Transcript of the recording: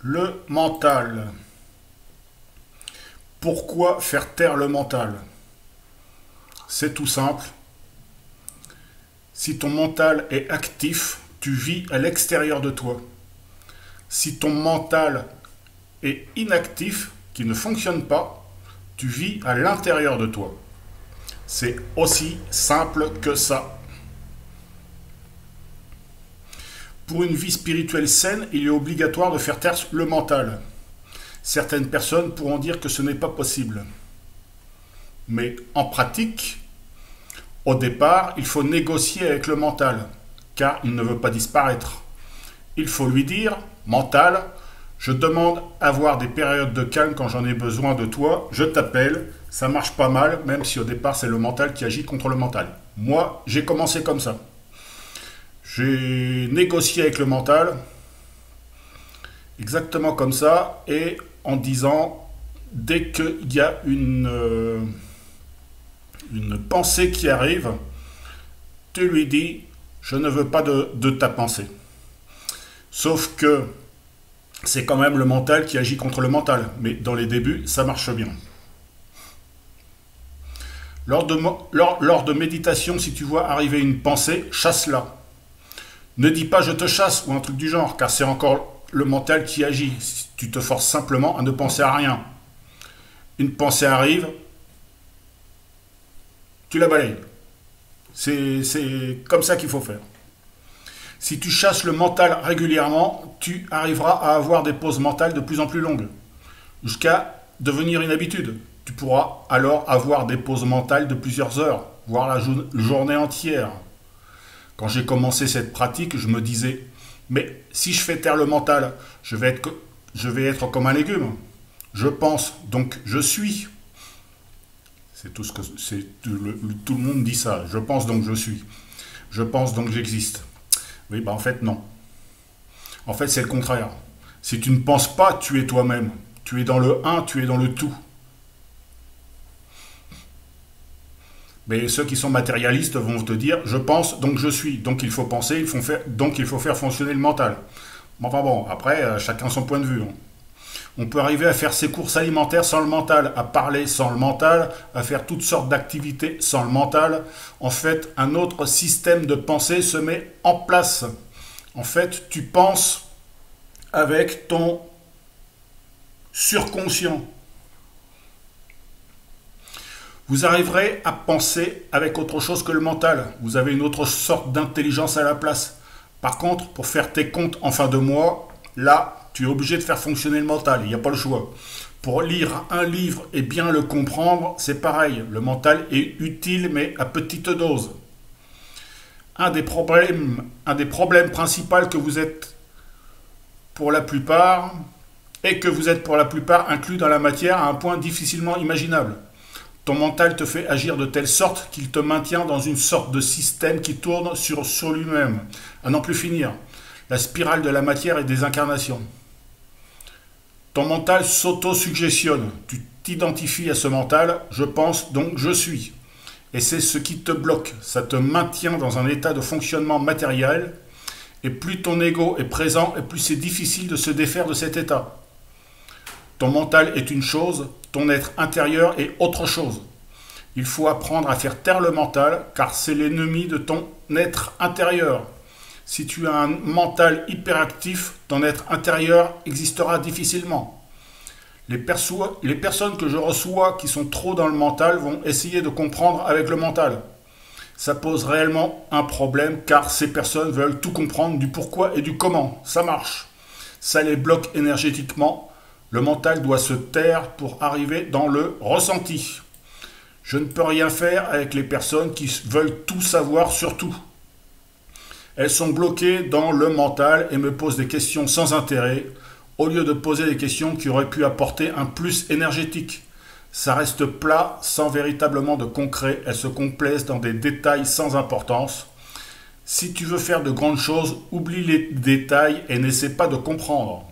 Le mental. Pourquoi faire taire le mental? C'est tout simple. Si ton mental est actif, tu vis à l'extérieur de toi. Si ton mental est inactif, qui ne fonctionne pas, tu vis à l'intérieur de toi. C'est aussi simple que ça. Pour une vie spirituelle saine, il est obligatoire de faire taire le mental. Certaines personnes pourront dire que ce n'est pas possible. Mais en pratique, au départ, il faut négocier avec le mental, car il ne veut pas disparaître. Il faut lui dire, mental, je demande à avoir des périodes de calme quand j'en ai besoin de toi, je t'appelle, ça marche pas mal, même si au départ c'est le mental qui agit contre le mental. Moi, j'ai commencé comme ça. J'ai négocié avec le mental, exactement comme ça, et en disant, dès qu'il y a une pensée qui arrive, tu lui dis, je ne veux pas de ta pensée. Sauf que c'est quand même le mental qui agit contre le mental, mais dans les débuts, ça marche bien. Lors de méditation, si tu vois arriver une pensée, chasse-la. Ne dis pas je te chasse ou un truc du genre, car c'est encore le mental qui agit. Tu te forces simplement à ne penser à rien. Une pensée arrive, tu la balayes. C'est comme ça qu'il faut faire. Si tu chasses le mental régulièrement, tu arriveras à avoir des pauses mentales de plus en plus longues, jusqu'à devenir une habitude. Tu pourras alors avoir des pauses mentales de plusieurs heures, voire la journée entière. Quand j'ai commencé cette pratique, je me disais, mais si je fais taire le mental, je vais être comme un légume. Je pense, donc je suis. C'est tout ce que tout le monde dit ça. Je pense, donc je suis. Je pense, donc j'existe. Oui, en fait, non. En fait, c'est le contraire. Si tu ne penses pas, tu es toi-même. Tu es dans le un, tu es dans le tout. Mais ceux qui sont matérialistes vont te dire, je pense, donc je suis. Donc il faut penser, donc il faut faire fonctionner le mental. Enfin bon, après, chacun son point de vue. On peut arriver à faire ses courses alimentaires sans le mental, à parler sans le mental, à faire toutes sortes d'activités sans le mental. En fait, un autre système de pensée se met en place. En fait, tu penses avec ton surconscient. Vous arriverez à penser avec autre chose que le mental. Vous avez une autre sorte d'intelligence à la place. Par contre, pour faire tes comptes en fin de mois, là, tu es obligé de faire fonctionner le mental. Il n'y a pas le choix. Pour lire un livre et bien le comprendre, c'est pareil. Le mental est utile, mais à petite dose. Un des problèmes principaux que vous êtes pour la plupart, et que vous êtes pour la plupart inclus dans la matière à un point difficilement imaginable. Ton mental te fait agir de telle sorte qu'il te maintient dans une sorte de système qui tourne sur lui-même, à n'en plus finir. La spirale de la matière et des incarnations. Ton mental s'auto-suggestionne. Tu t'identifies à ce mental, je pense, donc je suis. Et c'est ce qui te bloque. Ça te maintient dans un état de fonctionnement matériel. Et plus ton ego est présent, et plus c'est difficile de se défaire de cet état. Ton mental est une chose, ton être intérieur est autre chose. Il faut apprendre à faire taire le mental, car c'est l'ennemi de ton être intérieur. Si tu as un mental hyperactif, ton être intérieur existera difficilement. Les personnes que je reçois qui sont trop dans le mental vont essayer de comprendre avec le mental. Ça pose réellement un problème, car ces personnes veulent tout comprendre du pourquoi et du comment. Ça marche. Ça les bloque énergétiquement. Le mental doit se taire pour arriver dans le ressenti. Je ne peux rien faire avec les personnes qui veulent tout savoir sur tout. Elles sont bloquées dans le mental et me posent des questions sans intérêt, au lieu de poser des questions qui auraient pu apporter un plus énergétique. Ça reste plat, sans véritablement de concret. Elles se complaisent dans des détails sans importance. Si tu veux faire de grandes choses, oublie les détails et n'essaie pas de comprendre.